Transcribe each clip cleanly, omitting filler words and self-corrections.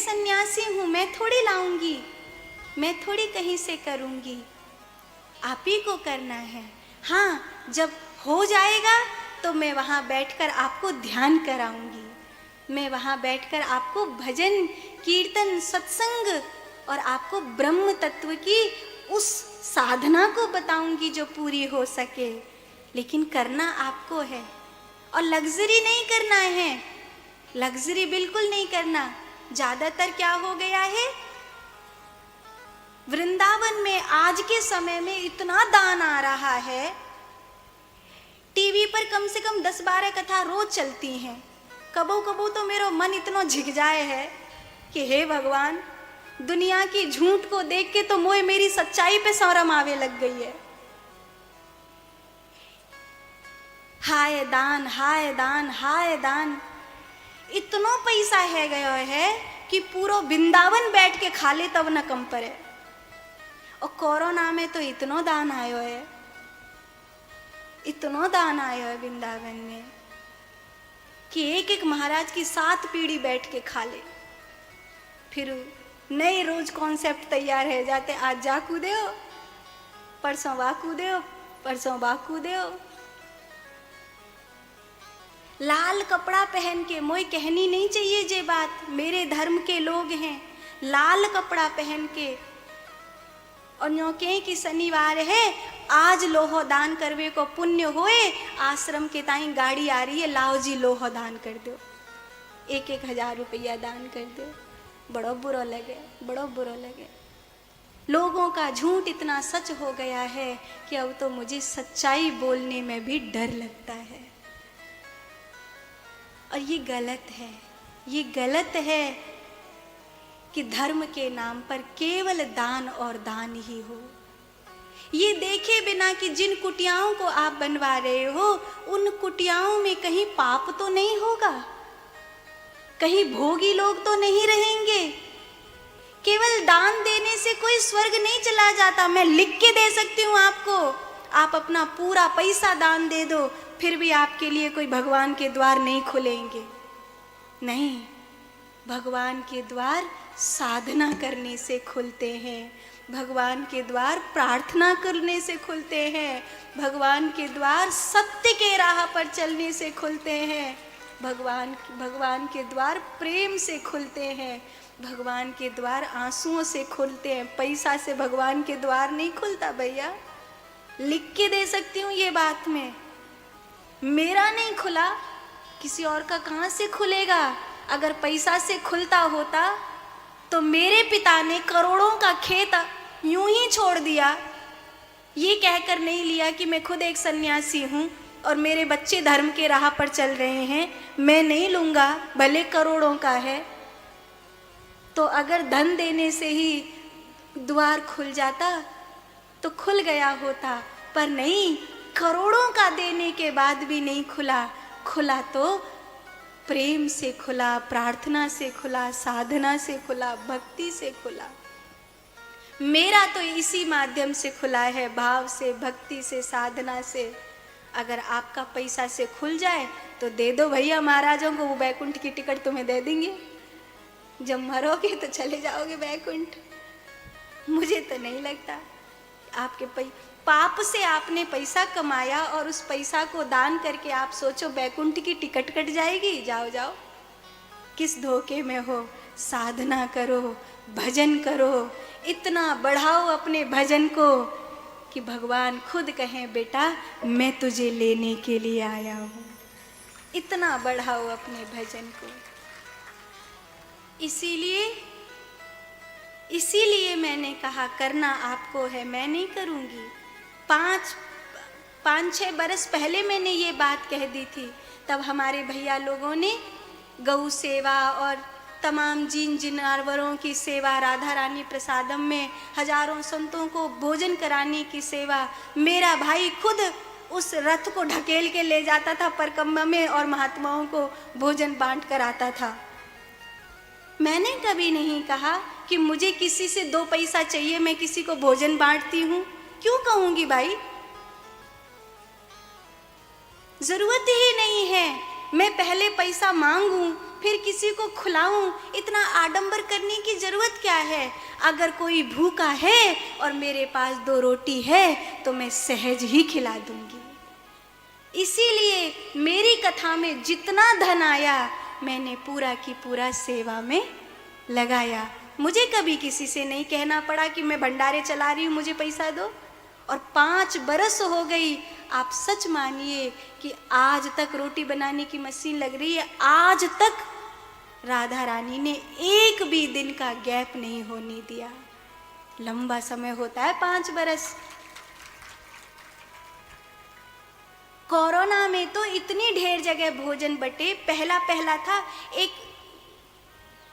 सन्यासी हूँ, मैं थोड़ी लाऊंगी, मैं थोड़ी कहीं से करूंगी, आप ही को करना है। हाँ, जब हो जाएगा तो मैं वहाँ बैठकर आपको ध्यान कराऊंगी, मैं वहाँ बैठकर आपको भजन कीर्तन सत्संग और आपको ब्रह्म तत्व की उस साधना को बताऊंगी जो पूरी हो सके। लेकिन करना आपको है, और लग्जरी नहीं करना है, लग्जरी बिल्कुल नहीं करना। ज्यादातर क्या हो गया है, वृंदावन में आज के समय में इतना दान आ रहा है, टीवी पर कम से कम 10-12 कथा रोज चलती हैं। कबो कबो तो मेरा मन इतना झिक जाए है कि हे भगवान, दुनिया की झूठ को देख के तो मोए मेरी सच्चाई पे शर्म आवे लग गई है। हाय दान, हाय दान, हाय दान, इतना पैसा है गया है कि पूरा वृंदावन बैठ के खा ले तब न कम पड़े। और कोरोना में तो इतना दान आयो है, इतना दान आयो है वृंदावन में कि एक एक महाराज की 7 पीढ़ी बैठ के खा ले। फिर नए रोज कॉन्सेप्ट तैयार है जाते, आज जा कूदे हो, परसों वाह कूदे हो, परसों वाह कूदे हो। लाल कपड़ा पहन के, मोई कहनी नहीं चाहिए जे बात, मेरे धर्म के लोग हैं, लाल कपड़ा पहन के और न्योके की शनिवार है, आज लोहो दान करवे को पुण्य होए, आश्रम के ताई गाड़ी आ रही है, लाओ जी लोहो दान कर दो, 1-1 हजार रुपया दान कर दो। बड़ो बुरा लगे, बड़ो बुरा लगे। लोगों का झूठ इतना सच हो गया है कि अब तो मुझे सच्चाई बोलने में भी डर लगता है। और ये गलत है, ये गलत है कि धर्म के नाम पर केवल दान और दान ही हो। ये देखे बिना कि जिन कुटियाओं को आप बनवा रहे हो, उन कुटियाओं में कहीं पाप तो नहीं होगा, कहीं भोगी लोग तो नहीं रहेंगे। केवल दान देने से कोई स्वर्ग नहीं चला जाता। मैं लिख के दे सकती हूँ आपको, आप अपना पूरा पैसा दान दे दो, फिर भी आपके लिए कोई भगवान के द्वार नहीं खुलेंगे। नहीं, भगवान के द्वार साधना करने से खुलते हैं, भगवान के द्वार प्रार्थना करने से खुलते हैं, भगवान के द्वार सत्य के राह पर चलने से खुलते हैं, भगवान के द्वार प्रेम से खुलते हैं, भगवान के द्वार आंसुओं से खुलते हैं। पैसा से भगवान के द्वार नहीं खुलता भैया, लिख के दे सकती हूँ ये बात में। मेरा नहीं खुला, किसी और का कहाँ से खुलेगा? अगर पैसा से खुलता होता तो मेरे पिता ने करोड़ों का खेत यूं ही छोड़ दिया, ये कहकर नहीं लिया कि मैं खुद एक सन्यासी हूँ और मेरे बच्चे धर्म के राह पर चल रहे हैं, मैं नहीं लूँगा भले करोड़ों का है। तो अगर धन देने से ही द्वार खुल जाता तो खुल गया होता, पर नहीं, करोड़ों का देने के बाद भी नहीं खुला। खुला तो प्रेम से खुला, प्रार्थना से खुला, साधना से खुला, भक्ति से खुला। मेरा तो इसी माध्यम से खुला है, भाव से, भक्ति से, साधना से। अगर आपका पैसा से खुल जाए तो दे दो भैया महाराजों को, वो बैकुंठ की टिकट तुम्हें दे देंगे। जब मरोगे तो चले जाओगे बैकुंठ। मुझे तो नहीं लगता आपके पाप से आपने पैसा कमाया और उस पैसा को दान करके आप सोचो बैकुंठ की टिकट कट जाएगी। जाओ जाओ, किस धोखे में हो। साधना करो, भजन करो, इतना बढ़ाओ अपने भजन को कि भगवान खुद कहें बेटा मैं तुझे लेने के लिए आया हूँ। इतना बढ़ाओ अपने भजन को। इसीलिए मैंने कहा करना आपको है, मैं नहीं करूँगी। 5-6 बरस पहले मैंने ये बात कह दी थी, तब हमारे भैया लोगों ने गौ सेवा और तमाम जिन जानवरों की सेवा, राधा रानी प्रसादम में हजारों संतों को भोजन कराने की सेवा, मेरा भाई खुद उस रथ को ढकेल के ले जाता था परिक्रमा में और महात्माओं को भोजन बांट कर आता था। मैंने कभी नहीं कहा कि मुझे किसी से 2 पैसा चाहिए, मैं किसी को भोजन बांटती हूँ। क्यों कहूँगी भाई, जरूरत ही नहीं है। मैं पहले पैसा मांगूं फिर किसी को खिलाऊं, इतना आडंबर करने की जरूरत क्या है? अगर कोई भूखा है और मेरे पास 2 रोटी है तो मैं सहज ही खिला दूंगी। इसीलिए मेरी कथा में जितना धन आया मैंने पूरा की पूरा सेवा में लगाया। मुझे कभी किसी से नहीं कहना पड़ा कि मैं भंडारे चला रही हूँ, मुझे पैसा दो। और 5 बरस हो गई, आप सच मानिए कि आज तक रोटी बनाने की मशीन लग रही है, आज तक राधा रानी ने एक भी दिन का गैप नहीं होने दिया। लंबा समय होता है 5 बरस। कोरोना में तो इतनी ढेर जगह भोजन बटे। पहला था, एक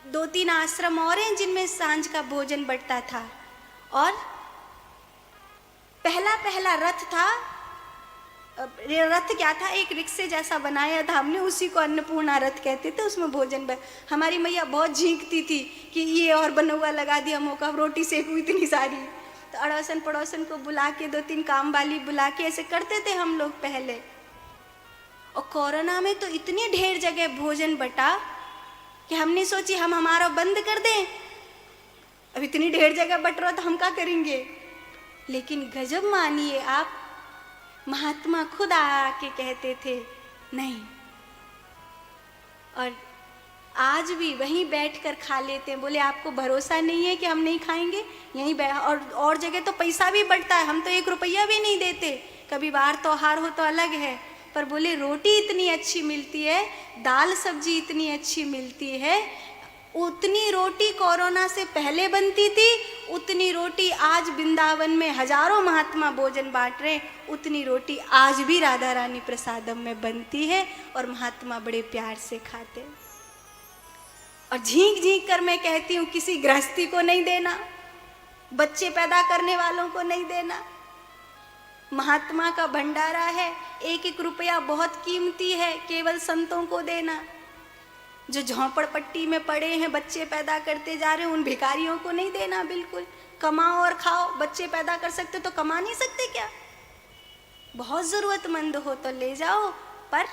2-3 आश्रम और हैं जिनमें सांझ का भोजन बटता था। और पहला रथ था, रथ क्या था, एक रिक्शे जैसा बनाया था हमने, उसी को अन्नपूर्णा रथ कहते थे। उसमें भोजन हमारी मैया बहुत झींकती थी कि ये और बनौआ लगा दिया, मौका रोटी सेकू इतनी सारी। तो अड़ोसन पड़ोसन को बुला के 2-3 काम वाली बुला के ऐसे करते थे हम लोग पहले। और कोरोना में तो इतनी ढेर जगह भोजन बटा कि हमने सोची हम हमारा बंद कर दें। अब इतनी ढेर जगह बट रहा तो हम क्या करेंगे? लेकिन गजब मानिए आप, महात्मा खुद आके कहते थे नहीं। और आज भी वहीं बैठकर खा लेते हैं। बोले आपको भरोसा नहीं है कि हम नहीं खाएंगे? यहीं और जगह तो पैसा भी बढ़ता है, हम तो 1 रुपया भी नहीं देते। कभी बाहर त्योहार हो तो अलग है, पर बोले रोटी इतनी अच्छी मिलती है, दाल सब्जी इतनी अच्छी मिलती है। उतनी रोटी कोरोना से पहले बनती थी, उतनी रोटी आज वृंदावन में हजारों महात्मा भोजन बांट रहे, उतनी रोटी आज भी राधा रानी प्रसादम में बनती है और महात्मा बड़े प्यार से खाते हैं। और झींक झींक कर मैं कहती हूँ, किसी गृहस्थी को नहीं देना, बच्चे पैदा करने वालों को नहीं देना। महात्मा का भंडारा है, 1-1 रुपया बहुत कीमती है, केवल संतों को देना। जो झोंपड़पट्टी में पड़े हैं, बच्चे पैदा करते जा रहे हैं, उन भिखारियों को नहीं देना बिल्कुल। कमाओ और खाओ, बच्चे पैदा कर सकते तो कमा नहीं सकते क्या? बहुत ज़रूरतमंद हो तो ले जाओ, पर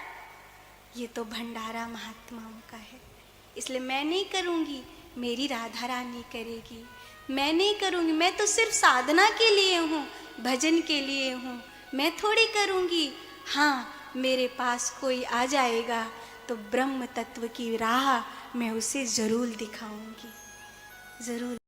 ये तो भंडारा महात्माओं का है। इसलिए मैं नहीं करूँगी, मेरी राधा रानी करेगी। मैं नहीं करूँगी, मैं तो सिर्फ साधना के लिए हूँ, भजन के लिए हूँ, मैं थोड़ी करूँगी। हाँ, मेरे पास कोई आ जाएगा तो ब्रह्म तत्व की राह मैं उसे ज़रूर दिखाऊंगी, ज़रूर।